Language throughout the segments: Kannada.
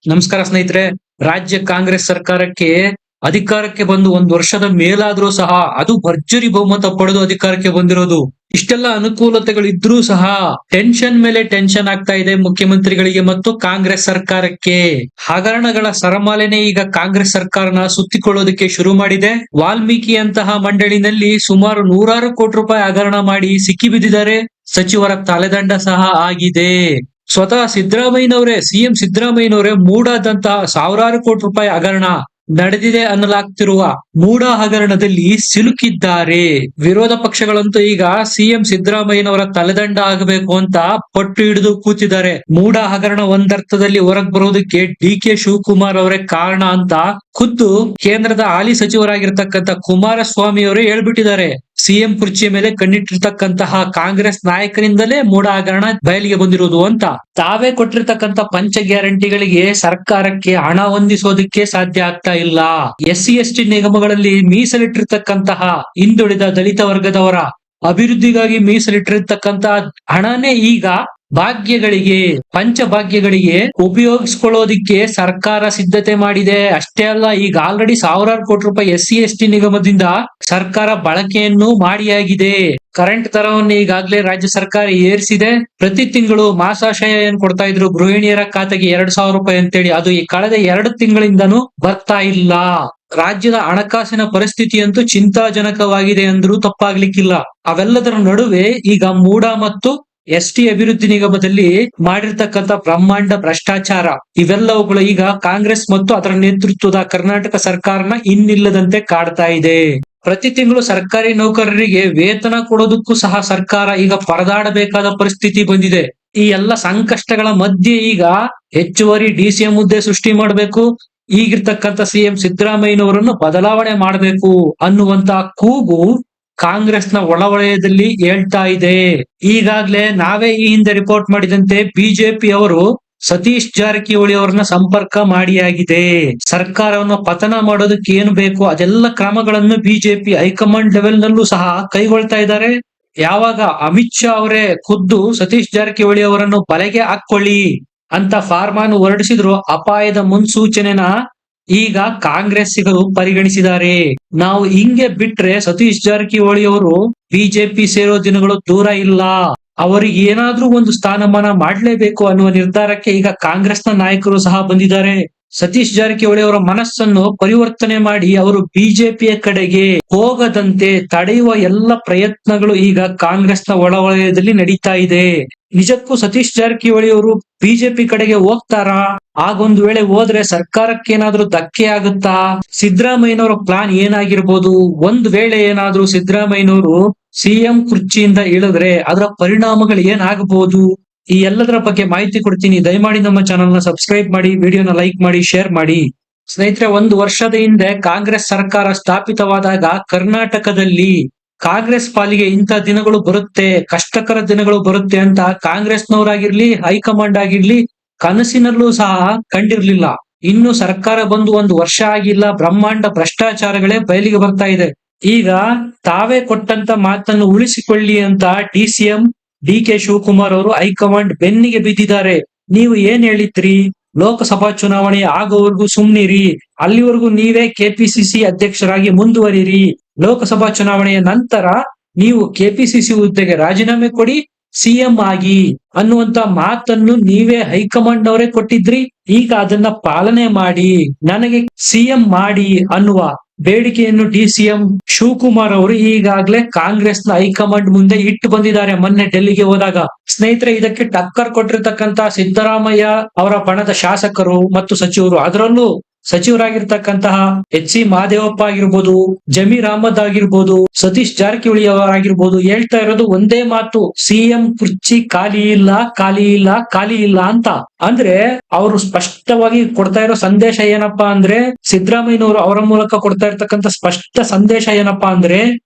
ನಮಸ್ಕಾರ ಸ್ನೇಹಿತರೆ. ರಾಜ್ಯ ಕಾಂಗ್ರೆಸ್ ಸರ್ಕಾರಕ್ಕೆ ಅಧಿಕಾರಕ್ಕೆ ಬಂದು 1 ವರ್ಷದ ಮೇಲಾದ್ರೂ ಸಹ ಅದು ಭರ್ಜರಿ ಬಹುಮತ ಪಡೆದು ಅಧಿಕಾರಕ್ಕೆ ಬಂದಿರೋದು. ಇಷ್ಟೆಲ್ಲ ಅನುಕೂಲತೆಗಳಿದ್ರೂ ಸಹ ಟೆನ್ಷನ್ ಮೇಲೆ ಟೆನ್ಷನ್ ಆಗ್ತಾ ಇದೆ ಮುಖ್ಯಮಂತ್ರಿಗಳಿಗೆ ಮತ್ತು ಕಾಂಗ್ರೆಸ್ ಸರ್ಕಾರಕ್ಕೆ. ಹಗರಣಗಳ ಸರಮಾಲೆನೇ ಈಗ ಕಾಂಗ್ರೆಸ್ ಸರ್ಕಾರನ ಸುತ್ತಿಕೊಳ್ಳೋದಕ್ಕೆ ಶುರು ಮಾಡಿದೆ. ವಾಲ್ಮೀಕಿ ಅಂತಹ ಮಂಡಳಿನಲ್ಲಿ ಸುಮಾರು 100 ಕೋಟಿ ರೂಪಾಯಿ ಹಗರಣ ಮಾಡಿ ಸಿಕ್ಕಿಬಿದ್ದಿದ್ದಾರೆ. ಸಚಿವರ ತಲೆದಂಡ ಸಹ ಆಗಿದೆ. ಸ್ವತಃ ಸಿದ್ದರಾಮಯ್ಯನವರೇ, ಸಿಎಂ ಸಿದ್ದರಾಮಯ್ಯನವರೇ ಮೂಡಾದಂತಹ 1000 ಕೋಟಿ ರೂಪಾಯಿ ಹಗರಣ ನಡೆದಿದೆ ಅನ್ನಲಾಗ್ತಿರುವ ಮೂಡಾ ಹಗರಣದಲ್ಲಿ ಸಿಲುಕಿದ್ದಾರೆ. ವಿರೋಧ ಪಕ್ಷಗಳಂತೂ ಈಗ ಸಿಎಂ ಸಿದ್ದರಾಮಯ್ಯನವರ ತಲೆದಂಡ ಆಗಬೇಕು ಅಂತ ಪಟ್ಟು ಹಿಡಿದು ಕೂತಿದ್ದಾರೆ. ಮೂಡಾ ಹಗರಣ ಒಂದರ್ಥದಲ್ಲಿ ಹೊರಗ್ ಬರೋದಕ್ಕೆ ಡಿ.ಕೆ. ಶಿವಕುಮಾರ್ ಅವರೇ ಕಾರಣ ಅಂತ ಖುದ್ದು ಕೇಂದ್ರದ ಹಾಲಿ ಸಚಿವರಾಗಿರ್ತಕ್ಕಂಥ ಕುಮಾರಸ್ವಾಮಿ ಅವರೇ ಹೇಳ್ಬಿಟ್ಟಿದ್ದಾರೆ. ಸಿಎಂ ಕುರ್ಚಿಯ ಮೇಲೆ ಕಣ್ಣಿಟ್ಟಿರ್ತಕ್ಕಂತಹ ಕಾಂಗ್ರೆಸ್ ನಾಯಕರಿಂದಲೇ ಮೂಡಾ ಹಗರಣ ಬಯಲಿಗೆ ಬಂದಿರುವುದು ಅಂತ. ತಾವೇ ಕೊಟ್ಟಿರ್ತಕ್ಕಂಥ ಪಂಚ ಗ್ಯಾರಂಟಿಗಳಿಗೆ ಸರ್ಕಾರಕ್ಕೆ ಹಣ ಹೊಂದಿಸೋದಕ್ಕೆ ಸಾಧ್ಯ ಆಗ್ತಾ ಇಲ್ಲ. SC/ST ನಿಗಮಗಳಲ್ಲಿ ಮೀಸಲಿಟ್ಟಿರ್ತಕ್ಕಂತಹ ಹಿಂದುಳಿದ ದಲಿತ ವರ್ಗದವರ ಅಭಿವೃದ್ಧಿಗಾಗಿ ಮೀಸಲಿಟ್ಟಿರ್ತಕ್ಕಂತಹ ಹಣನೇ ಈಗ ಭಾಗ್ಯಗಳಿಗೆ, ಪಂಚಭಾಗ್ಯಗಳಿಗೆ ಉಪಯೋಗಿಸ್ಕೊಳ್ಳೋದಿಕ್ಕೆ ಸರ್ಕಾರ ಸಿದ್ಧತೆ ಮಾಡಿದೆ. ಅಷ್ಟೇ ಅಲ್ಲ, ಈಗ ಆಲ್ರೆಡಿ 1000 ಕೋಟಿ ರೂಪಾಯಿ SC/ST ನಿಗಮದಿಂದ ಸರ್ಕಾರ ಬಳಕೆಯನ್ನು ಮಾಡಿಯಾಗಿದೆ. ಕರೆಂಟ್ ದರವನ್ನು ಈಗಾಗಲೇ ರಾಜ್ಯ ಸರ್ಕಾರ ಏರಿಸಿದೆ. ಪ್ರತಿ ತಿಂಗಳು ಮಾಸಾಶಯ ಏನ್ ಕೊಡ್ತಾ ಇದ್ರು ಗೃಹಿಣಿಯರ ಖಾತೆಗೆ 2000 ರೂಪಾಯಿ ಅಂತೇಳಿ, ಅದು ಈ ಕಳೆದ 2 ತಿಂಗಳಿಂದನೂ ಬರ್ತಾ ಇಲ್ಲ. ರಾಜ್ಯದ ಹಣಕಾಸಿನ ಪರಿಸ್ಥಿತಿ ಅಂತೂ ಚಿಂತಾಜನಕವಾಗಿದೆ ಅಂದ್ರೂ ತಪ್ಪಾಗ್ಲಿಕ್ಕಿಲ್ಲ. ಅವೆಲ್ಲದರ ನಡುವೆ ಈಗ ಮೂಡಾ ಮತ್ತು ST ಅಭಿವೃದ್ಧಿ ನಿಗಮದಲ್ಲಿ ಮಾಡಿರ್ತಕ್ಕಂಥ ಬ್ರಹ್ಮಾಂಡ ಭ್ರಷ್ಟಾಚಾರ ಇವೆಲ್ಲವುಗಳು ಈಗ ಕಾಂಗ್ರೆಸ್ ಮತ್ತು ಅದರ ನೇತೃತ್ವದ ಕರ್ನಾಟಕ ಸರ್ಕಾರನ ಇನ್ನಿಲ್ಲದಂತೆ ಕಾಡ್ತಾ ಇದೆ. ಪ್ರತಿ ತಿಂಗಳು ಸರ್ಕಾರಿ ನೌಕರರಿಗೆ ವೇತನ ಕೊಡೋದಕ್ಕೂ ಸಹ ಸರ್ಕಾರ ಈಗ ಪರದಾಡಬೇಕಾದ ಪರಿಸ್ಥಿತಿ ಬಂದಿದೆ. ಈ ಎಲ್ಲ ಸಂಕಷ್ಟಗಳ ಮಧ್ಯೆ ಈಗ ಹೆಚ್ಚುವರಿ DCM ಹುದ್ದೆ ಸೃಷ್ಟಿ ಮಾಡಬೇಕು, ಈಗಿರ್ತಕ್ಕಂಥ ಸಿಎಂ ಸಿದ್ದರಾಮಯ್ಯನವರನ್ನು ಬದಲಾವಣೆ ಮಾಡಬೇಕು ಅನ್ನುವಂತ ಕೂಗು ಕಾಂಗ್ರೆಸ್ನ ಒಳವಲಯದಲ್ಲಿ ಹೇಳ್ತಾ ಇದೆ. ಈಗಾಗ್ಲೇ ನಾವೇ ಈ ಹಿಂದೆ ರಿಪೋರ್ಟ್ ಮಾಡಿದಂತೆ ಬಿಜೆಪಿ ಅವರು ಸತೀಶ್ ಜಾರಕಿಹೊಳಿ ಅವರನ್ನ ಸಂಪರ್ಕ ಮಾಡಿಯಾಗಿದೆ. ಸರ್ಕಾರವನ್ನು ಪತನ ಮಾಡೋದಕ್ಕೆ ಏನು ಬೇಕು ಅದೆಲ್ಲ ಕ್ರಮಗಳನ್ನು ಬಿಜೆಪಿ ಹೈಕಮಾಂಡ್ ಲೆವೆಲ್ ನಲ್ಲೂ ಸಹ ಕೈಗೊಳ್ತಾ ಇದ್ದಾರೆ. ಯಾವಾಗ ಅಮಿತ್ ಶಾ ಅವರೇ ಖುದ್ದು ಸತೀಶ್ ಜಾರಕಿಹೊಳಿ ಅವರನ್ನು ಬಲೆಗೆ ಹಾಕೊಳ್ಳಿ ಅಂತ ಫಾರ್ಮಾನು ಹೊರಡಿಸಿದ್ರು, ಅಪಾಯದ ಮುನ್ಸೂಚನೆನ ಈಗ ಕಾಂಗ್ರೆಸ್ಸಿಗರು ಪರಿಗಣಿಸಿದ್ದಾರೆ. ನಾವು ಹಿಂಗೆ ಬಿಟ್ರೆ ಸತೀಶ್ ಜಾರಕಿಹೊಳಿ ಅವರು ಬಿಜೆಪಿ ಸೇರೋ ದಿನಗಳು ದೂರ ಇಲ್ಲ, ಅವರಿಗೆ ಏನಾದ್ರೂ ಒಂದು ಸ್ಥಾನಮಾನ ಮಾಡ್ಲೇಬೇಕು ಅನ್ನುವ ನಿರ್ಧಾರಕ್ಕೆ ಈಗ ಕಾಂಗ್ರೆಸ್ನ ನಾಯಕರು ಸಹ ಬಂದಿದ್ದಾರೆ. ಸತೀಶ್ ಜಾರಕಿಹೊಳಿ ಅವರ ಮನಸ್ಸನ್ನು ಪರಿವರ್ತನೆ ಮಾಡಿ ಅವರು ಬಿಜೆಪಿಯ ಕಡೆಗೆ ಹೋಗದಂತೆ ತಡೆಯುವ ಎಲ್ಲ ಪ್ರಯತ್ನಗಳು ಈಗ ಕಾಂಗ್ರೆಸ್ನ ಒಳವಲಯದಲ್ಲಿ ನಡೀತಾ ಇದೆ. ನಿಜಕ್ಕೂ ಸತೀಶ್ ಜಾರಕಿಹೊಳಿ ಅವರು ಬಿಜೆಪಿ ಕಡೆಗೆ ಹೋಗ್ತಾರಾ? ಆಗೊಂದು ವೇಳೆ ಹೋದ್ರೆ ಸರ್ಕಾರಕ್ಕೆ ಏನಾದ್ರೂ ಧಕ್ಕೆ ಆಗುತ್ತಾ? ಸಿದ್ದರಾಮಯ್ಯನವರ ಪ್ಲಾನ್ ಏನಾಗಿರ್ಬೋದು? ಒಂದ್ ವೇಳೆ ಏನಾದ್ರೂ ಸಿದ್ದರಾಮಯ್ಯನವರು ಸಿಎಂ ಕುರ್ಚಿಯಿಂದ ಇಳಿದ್ರೆ ಅದರ ಪರಿಣಾಮಗಳು ಏನಾಗಬಹುದು? ಈ ಎಲ್ಲದರ ಬಗ್ಗೆ ಮಾಹಿತಿ ಕೊಡ್ತೀನಿ. ದಯಮಾಡಿ ನಮ್ಮ ಚಾನೆಲ್ ನ ಸಬ್ಸ್ಕ್ರೈಬ್ ಮಾಡಿ, ವಿಡಿಯೋನ ಲೈಕ್ ಮಾಡಿ, ಶೇರ್ ಮಾಡಿ. ಸ್ನೇಹಿತರೆ, 1 ವರ್ಷದ ಹಿಂದೆ ಕಾಂಗ್ರೆಸ್ ಸರ್ಕಾರ ಸ್ಥಾಪಿತವಾದಾಗ ಕರ್ನಾಟಕದಲ್ಲಿ ಕಾಂಗ್ರೆಸ್ ಪಾಲಿಗೆ ಇಂಥ ದಿನಗಳು ಬರುತ್ತೆ, ಕಷ್ಟಕರ ದಿನಗಳು ಬರುತ್ತೆ ಅಂತ ಕಾಂಗ್ರೆಸ್ನವರಾಗಿರ್ಲಿ, ಹೈಕಮಾಂಡ್ ಆಗಿರ್ಲಿ ಕನಸಿನಲ್ಲೂ ಸಹ ಕಂಡಿರ್ಲಿಲ್ಲ. ಇನ್ನು ಸರ್ಕಾರ ಬಂದು 1 ವರ್ಷ ಆಗಿಲ್ಲ, ಬ್ರಹ್ಮಾಂಡ ಭ್ರಷ್ಟಾಚಾರಗಳೇ ಬಯಲಿಗೆ ಬರ್ತಾ ಇದೆ. ಈಗ ತಾವೇ ಕೊಟ್ಟಂತ ಮಾತನ್ನು ಉಳಿಸಿಕೊಳ್ಳಿ ಅಂತ DCM ಡಿ.ಕೆ. ಶಿವಕುಮಾರ್ ಅವರು ಹೈಕಮಾಂಡ್ ಬೆನ್ನಿಗೆ ಬಿದ್ದಿದ್ದಾರೆ. ನೀವು ಏನ್ ಹೇಳಿದ್ರಿ? ಲೋಕಸಭಾ ಚುನಾವಣೆ ಆಗೋವರೆಗೂ ಸುಮ್ನಿರಿ, ಅಲ್ಲಿವರೆಗೂ ನೀವೇ KPCC ಅಧ್ಯಕ್ಷರಾಗಿ ಮುಂದುವರಿರಿ, ಲೋಕಸಭಾ ಚುನಾವಣೆಯ ನಂತರ ನೀವು KPCC ಹುದ್ದೆಗೆ ರಾಜೀನಾಮೆ ಕೊಡಿ, ಸಿಎಂ ಆಗಿ ಅನ್ನುವಂತ ಮಾತನ್ನು ನೀವೇ ಹೈಕಮಾಂಡ್ ಅವರೇ ಕೊಟ್ಟಿದ್ರಿ. ಈಗ ಅದನ್ನ ಪಾಲನೆ ಮಾಡಿ ನನಗೆ ಸಿಎಂ ಮಾಡಿ ಅನ್ನುವ ಬೇಡಿಕೆಯನ್ನು DCM ಶಿವಕುಮಾರ್ ಅವರು ಈಗಾಗಲೇ ಕಾಂಗ್ರೆಸ್ನ ಹೈಕಮಾಂಡ್ ಮುಂದೆ ಇಟ್ಟು ಬಂದಿದ್ದಾರೆ ಮೊನ್ನೆ ಡೆಲ್ಲಿಗೆ ಹೋದಾಗ. ಸ್ನೇಹಿತರೆ, ಇದಕ್ಕೆ ಟಕ್ಕರ್ ಕೊಟ್ಟಿರ್ತಕ್ಕಂತ ಸಿದ್ದರಾಮಯ್ಯ ಅವರ ಬಣದ ಶಾಸಕರು ಮತ್ತು ಸಚಿವರು, ಅದರಲ್ಲೂ ಸಚಿವರಾಗಿರ್ತಕ್ಕಂತಹ HC ಮಹದೇವಪ್ಪ ಆಗಿರ್ಬೋದು, ಜಮೀರ್ ಅಹಮದ್ ಆಗಿರ್ಬೋದು, ಸತೀಶ್ ಜಾರಕಿಹೊಳಿ ಅವರಾಗಿರ್ಬೋದು, ಹೇಳ್ತಾ ಇರೋದು ಒಂದೇ ಮಾತು: ಸಿಎಂ ಕುರ್ಚಿ ಖಾಲಿ ಇಲ್ಲ, ಖಾಲಿ ಇಲ್ಲ, ಖಾಲಿ ಇಲ್ಲ ಅಂತ. ಅಂದ್ರೆ ಅವರು ಸ್ಪಷ್ಟವಾಗಿ ಕೊಡ್ತಾ ಇರೋ ಸಂದೇಶ ಏನಪ್ಪಾ ಅಂದ್ರೆ, ಸಿದ್ದರಾಮಯ್ಯನವರು ಅವರ ಮೂಲಕ ಕೊಡ್ತಾ ಇರ್ತಕ್ಕಂಥ ಸ್ಪಷ್ಟ ಸಂದೇಶ ಏನಪ್ಪಾ ಅಂದ್ರೆ,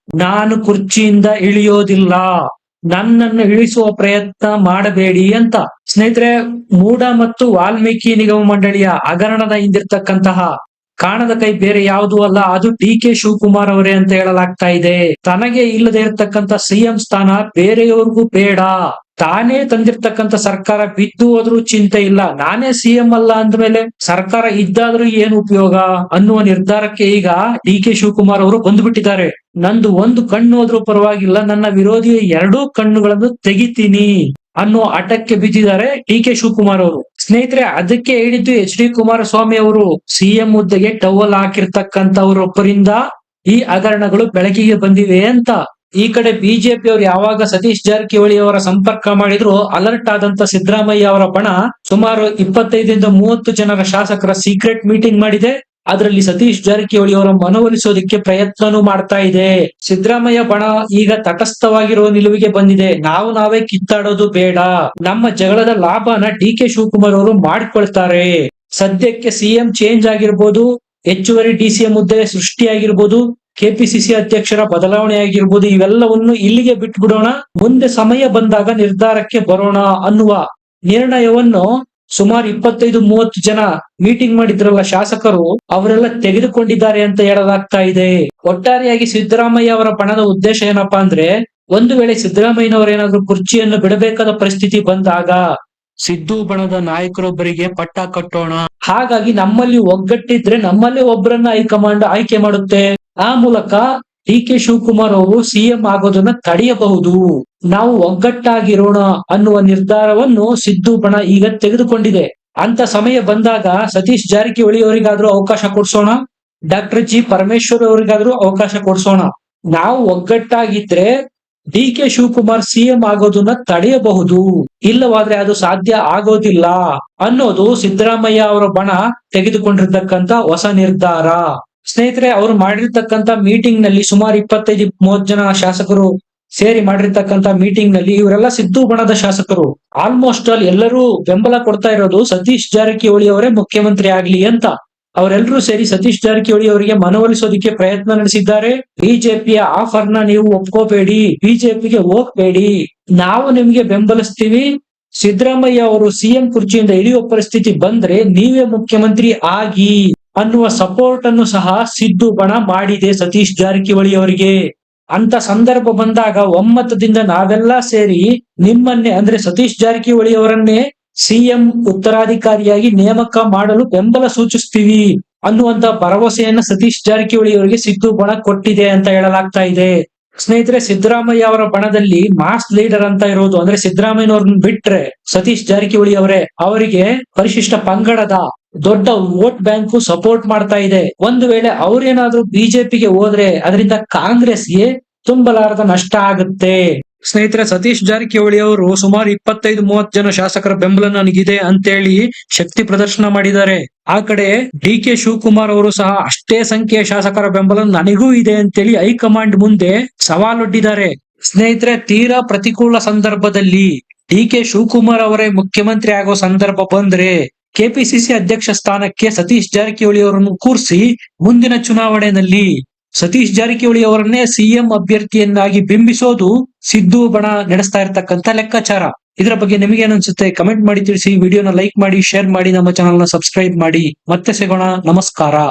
ನಾನು ಕುರ್ಚಿಯಿಂದ ಇಳಿಯೋದಿಲ್ಲ, ನನ್ನನ್ನು ಇಳಿಸುವ ಪ್ರಯತ್ನ ಮಾಡಬೇಡಿ ಅಂತ. ಸ್ನೇಹಿತರೆ, ಮೂಡಾ ಮತ್ತು ವಾಲ್ಮೀಕಿ ನಿಗಮ ಮಂಡಳಿಯ ಹಗರಣದ ಹಿಂದಿರ್ತಕ್ಕಂತಹ ಕಾಣದ ಕೈ ಬೇರೆ ಯಾವುದೂ ಅಲ್ಲ, ಅದು ಡಿ.ಕೆ. ಶಿವಕುಮಾರ್ ಅವರೇ ಅಂತ ಹೇಳಲಾಗ್ತಾ ಇದೆ. ತನಗೆ ಇಲ್ಲದೆ ಇರತಕ್ಕಂತ ಸಿಎಂ ಸ್ಥಾನ ಬೇರೆಯವ್ರಿಗೂ ಬೇಡ, ತಾನೇ ತಂದಿರ್ತಕ್ಕಂಥ ಸರ್ಕಾರ ಬಿದ್ದು ಹೋದ್ರೂ ಚಿಂತೆ ಇಲ್ಲ, ನಾನೇ ಸಿಎಂ ಅಲ್ಲ ಅಂದ್ಮೇಲೆ ಸರ್ಕಾರ ಇದ್ದಾದ್ರೂ ಏನು ಉಪಯೋಗ ಅನ್ನುವ ನಿರ್ಧಾರಕ್ಕೆ ಈಗ ಡಿ ಕೆ ಶಿವಕುಮಾರ್ ಅವರು ಬಂದ್ಬಿಟ್ಟಿದ್ದಾರೆ. ನಂದು ಒಂದು ಕಣ್ಣು ಹೋದ್ರೂ ಪರವಾಗಿಲ್ಲ, ನನ್ನ ವಿರೋಧಿಯ ಎರಡೂ ಕಣ್ಣುಗಳನ್ನು ತೆಗಿತೀನಿ ಅನ್ನೋ ಹಠಕ್ಕೆ ಬಿದ್ದಿದ್ದಾರೆ ಡಿ ಕೆ ಶಿವಕುಮಾರ್ ಅವರು. ಸ್ನೇಹಿತರೆ, ಅದಕ್ಕೆ ಹೇಳಿದ್ದು ಎಚ್ ಡಿ ಕುಮಾರಸ್ವಾಮಿ ಅವರು ಸಿಎಂ ಹುದ್ದೆಗೆ ಟವಲ್ ಹಾಕಿರ್ತಕ್ಕಂಥವರೊಬ್ಬರಿಂದ ಈ ಹಗರಣಗಳು ಬೆಳಕಿಗೆ ಬಂದಿವೆ ಅಂತ. ಈ ಕಡೆ ಬಿಜೆಪಿ ಅವರು ಯಾವಾಗ ಸತೀಶ್ ಜಾರಕಿಹೊಳಿ ಅವರ ಸಂಪರ್ಕ ಮಾಡಿದ್ರು ಅಲರ್ಟ್ ಆದಂತ ಸಿದ್ದರಾಮಯ್ಯ ಅವರ ಬಣ ಸುಮಾರು 25-30 ಜನರ ಶಾಸಕರ ಸೀಕ್ರೆಟ್ ಮೀಟಿಂಗ್ ಮಾಡಿದೆ. ಅದರಲ್ಲಿ ಸತೀಶ್ ಜಾರಕಿಹೊಳಿ ಅವರ ಮನವೊಲಿಸೋದಕ್ಕೆ ಪ್ರಯತ್ನನೂ ಮಾಡ್ತಾ ಇದೆ. ಸಿದ್ದರಾಮಯ್ಯ ಬಣ ಈಗ ತಟಸ್ಥವಾಗಿರುವ ನಿಲುವಿಗೆ ಬಂದಿದೆ. ನಾವೇ ಕಿತ್ತಾಡೋದು ಬೇಡ, ನಮ್ಮ ಜಗಳದ ಲಾಭನ ಡಿ ಕೆ ಶಿವಕುಮಾರ್ ಅವರು ಮಾಡಿಕೊಳ್ತಾರೆ. ಸದ್ಯಕ್ಕೆ ಸಿಎಂ ಚೇಂಜ್ ಆಗಿರ್ಬೋದು, ಹೆಚ್ಚುವರಿ ಡಿಸಿಎಂ ಹುದ್ದೆ ಸೃಷ್ಟಿಯಾಗಿರ್ಬೋದು, ಕೆಪಿಸಿಸಿ ಅಧ್ಯಕ್ಷರ ಬದಲಾವಣೆ ಆಗಿರ್ಬೋದು, ಇವೆಲ್ಲವನ್ನು ಇಲ್ಲಿಗೆ ಬಿಟ್ಬಿಡೋಣ, ಮುಂದೆ ಸಮಯ ಬಂದಾಗ ನಿರ್ಧಾರಕ್ಕೆ ಬರೋಣ ಅನ್ನುವ ನಿರ್ಣಯವನ್ನು ಸುಮಾರು 25-30 ಜನ ಮೀಟಿಂಗ್ ಮಾಡಿದ್ರಲ್ಲ ಶಾಸಕರು, ಅವರೆಲ್ಲ ತೆಗೆದುಕೊಂಡಿದ್ದಾರೆ ಅಂತ ಹೇಳಲಾಗ್ತಾ ಇದೆ. ಒಟ್ಟಾರೆಯಾಗಿ ಸಿದ್ದರಾಮಯ್ಯ ಅವರ ಬಣದ ಉದ್ದೇಶ ಏನಪ್ಪಾ ಅಂದ್ರೆ, ಒಂದು ವೇಳೆ ಸಿದ್ದರಾಮಯ್ಯನವರೇನಾದ್ರೂ ಕುರ್ಚಿಯನ್ನು ಬಿಡಬೇಕಾದ ಪರಿಸ್ಥಿತಿ ಬಂದಾಗ ಸಿದ್ದು ಬಣದ ನಾಯಕರೊಬ್ಬರಿಗೆ ಪಟ್ಟ ಕಟ್ಟೋಣ, ಹಾಗಾಗಿ ನಮ್ಮಲ್ಲಿ ಒಗ್ಗಟ್ಟಿದ್ರೆ ನಮ್ಮಲ್ಲೇ ಒಬ್ಬರನ್ನ ಹೈಕಮಾಂಡ್ ಆಯ್ಕೆ ಮಾಡುತ್ತೆ, ಆ ಮೂಲಕ ಡಿ ಕೆ ಶಿವಕುಮಾರ್ ಅವರು ಸಿಎಂ ಆಗೋದನ್ನ ತಡೆಯಬಹುದು, ನಾವು ಒಗ್ಗಟ್ಟಾಗಿರೋಣ ಅನ್ನುವ ನಿರ್ಧಾರವನ್ನು ಸಿದ್ದು ಬಣ ಈಗ ತೆಗೆದುಕೊಂಡಿದೆ. ಅಂತ ಸಮಯ ಬಂದಾಗ ಸತೀಶ್ ಜಾರಕಿಹೊಳಿ ಅವರಿಗಾದ್ರೂ ಅವಕಾಶ ಕೊಡ್ಸೋಣ, ಡಾಕ್ಟರ್ ಜಿ ಪರಮೇಶ್ವರ್ ಅವರಿಗಾದ್ರೂ ಅವಕಾಶ ಕೊಡ್ಸೋಣ. ನಾವು ಒಗ್ಗಟ್ಟಾಗಿದ್ರೆ ಡಿ ಕೆ ಶಿವಕುಮಾರ್ ಸಿಎಂ ಆಗೋದನ್ನ ತಡೆಯಬಹುದು, ಇಲ್ಲವಾದ್ರೆ ಅದು ಸಾಧ್ಯ ಆಗೋದಿಲ್ಲ ಅನ್ನೋದು ಸಿದ್ದರಾಮಯ್ಯ ಅವರ ಬಣ ತೆಗೆದುಕೊಂಡಿರ್ತಕ್ಕಂತ ಹೊಸ ನಿರ್ಧಾರ. ಸ್ನೇಹಿತರೆ, ಅವರು ಮಾಡಿರ್ತಕ್ಕಂತ ಮೀಟಿಂಗ್ ನಲ್ಲಿ ಸುಮಾರು 25-30 ಜನ ಶಾಸಕರು ಸೇರಿ ಮಾಡಿರ್ತಕ್ಕಂತ ಮೀಟಿಂಗ್ ನಲ್ಲಿ ಇವರೆಲ್ಲ ಸಿದ್ದು ಬಣದ ಶಾಸಕರು. ಆಲ್ಮೋಸ್ಟ್ ಆಲ್ ಎಲ್ಲರೂ ಬೆಂಬಲ ಕೊಡ್ತಾ ಇರೋದು ಸತೀಶ್ ಜಾರಕಿಹೊಳಿ ಅವರೇ ಮುಖ್ಯಮಂತ್ರಿ ಆಗ್ಲಿ ಅಂತ. ಅವರೆಲ್ಲರೂ ಸೇರಿ ಸತೀಶ್ ಜಾರಕಿಹೊಳಿ ಅವರಿಗೆ ಮನವೊಲಿಸೋದಕ್ಕೆ ಪ್ರಯತ್ನ ನಡೆಸಿದ್ದಾರೆ. ಬಿಜೆಪಿಯ ಆಫರ್ ನ ನೀವು ಒಪ್ಕೋಬೇಡಿ, ಬಿಜೆಪಿಗೆ ಹೋಗ್ಬೇಡಿ, ನಾವು ನಿಮ್ಗೆ ಬೆಂಬಲಿಸ್ತೀವಿ, ಸಿದ್ದರಾಮಯ್ಯ ಅವರು ಸಿಎಂ ಕುರ್ಚಿಯಿಂದ ಇಳಿಯುವ ಪರಿಸ್ಥಿತಿ ಬಂದ್ರೆ ನೀವೇ ಮುಖ್ಯಮಂತ್ರಿ ಆಗಿ ಅನ್ನುವ ಸಪೋರ್ಟ್ ಅನ್ನು ಸಹ ಸಿದ್ದು ಬಣ ಮಾಡಿದೆ ಸತೀಶ್ ಜಾರಕಿಹೊಳಿ ಅವರಿಗೆ. ಅಂತ ಸಂದರ್ಭ ಬಂದಾಗ ಒಮ್ಮತದಿಂದ ನಾವೆಲ್ಲ ಸೇರಿ ನಿಮ್ಮನ್ನೇ ಅಂದ್ರೆ ಸತೀಶ್ ಜಾರಕಿಹೊಳಿ ಅವರನ್ನೇ ಸಿಎಂ ಉತ್ತರಾಧಿಕಾರಿಯಾಗಿ ನೇಮಕ ಮಾಡಲು ಬೆಂಬಲ ಸೂಚಿಸ್ತೀವಿ ಅನ್ನುವಂತ ಭರವಸೆಯನ್ನ ಸತೀಶ್ ಜಾರಕಿಹೊಳಿ ಅವರಿಗೆ ಸಿದ್ದು ಬಣ ಕೊಟ್ಟಿದೆ ಅಂತ ಹೇಳಲಾಗ್ತಾ ಇದೆ. ಸ್ನೇಹಿತರೆ, ಸಿದ್ದರಾಮಯ್ಯ ಅವರ ಬಣದಲ್ಲಿ ಮಾಸ್ ಲೀಡರ್ ಅಂತ ಇರೋದು ಅಂದ್ರೆ ಸಿದ್ದರಾಮಯ್ಯನವ್ರನ್ನ ಬಿಟ್ರೆ ಸತೀಶ್ ಜಾರಕಿಹೊಳಿ ಅವರೇ. ಅವರಿಗೆ ಪರಿಶಿಷ್ಟ ಪಂಗಡದ ದೊಡ್ಡ ವೋಟ್ ಬ್ಯಾಂಕು ಸಪೋರ್ಟ್ ಮಾಡ್ತಾ ಇದೆ. ಒಂದು ವೇಳೆ ಅವ್ರೇನಾದ್ರೂ ಬಿಜೆಪಿಗೆ ಹೋದ್ರೆ ಅದರಿಂದ ಕಾಂಗ್ರೆಸ್ಗೆ ತುಂಬಲಾರದ ನಷ್ಟ ಆಗುತ್ತೆ. ಸ್ನೇಹಿತರೆ, ಸತೀಶ್ ಜಾರಕಿಹೊಳಿ ಅವರು ಸುಮಾರು 25-30 ಜನ ಶಾಸಕರ ಬೆಂಬಲ ನನಗಿದೆ ಅಂತೇಳಿ ಶಕ್ತಿ ಪ್ರದರ್ಶನ ಮಾಡಿದ್ದಾರೆ. ಆ ಕಡೆ ಡಿ ಕೆ ಶಿವಕುಮಾರ್ ಅವರು ಸಹ ಅಷ್ಟೇ ಸಂಖ್ಯೆಯ ಶಾಸಕರ ಬೆಂಬಲ ನನಗೂ ಇದೆ ಅಂತೇಳಿ ಹೈಕಮಾಂಡ್ ಮುಂದೆ ಸವಾಲೊಡ್ಡಿದ್ದಾರೆ. ಸ್ನೇಹಿತರೆ, ತೀರಾ ಪ್ರತಿಕೂಲ ಸಂದರ್ಭದಲ್ಲಿ ಡಿ ಕೆ ಶಿವಕುಮಾರ್ ಅವರೇ ಮುಖ್ಯಮಂತ್ರಿ ಆಗೋ ಸಂದರ್ಭ ಬಂದ್ರೆ ಕೆಪಿಸಿಸಿ ಅಧ್ಯಕ್ಷ ಸ್ಥಾನಕ್ಕೆ ಸತೀಶ್ ಜಾರಕಿಹೊಳಿ ಅವರನ್ನು ಕೂರಿಸಿ ಮುಂದಿನ ಚುನಾವಣೆಯಲ್ಲಿ ಸತೀಶ್ ಜಾರಕಿಹೊಳಿ ಅವರನ್ನೇ ಸಿಎಂ ಅಭ್ಯರ್ಥಿಯನ್ನಾಗಿ ಬಿಂಬಿಸೋದು ಸಿದ್ದು ಬಣ ನಡೆಸ್ತಾ ಇರ್ತಕ್ಕಂಥ ಲೆಕ್ಕಾಚಾರ. ಇದರ ಬಗ್ಗೆ ನಿಮಗೆ ಅನ್ಸುತ್ತೆ ಕಮೆಂಟ್ ಮಾಡಿ ತಿಳಿಸಿ. ವಿಡಿಯೋನ ಲೈಕ್ ಮಾಡಿ, ಶೇರ್ ಮಾಡಿ, ನಮ್ಮ ಚಾನಲ್ ನ ಸಬ್ಸ್ಕ್ರೈಬ್ ಮಾಡಿ. ಮತ್ತೆ ಸಿಗೋಣ. ನಮಸ್ಕಾರ.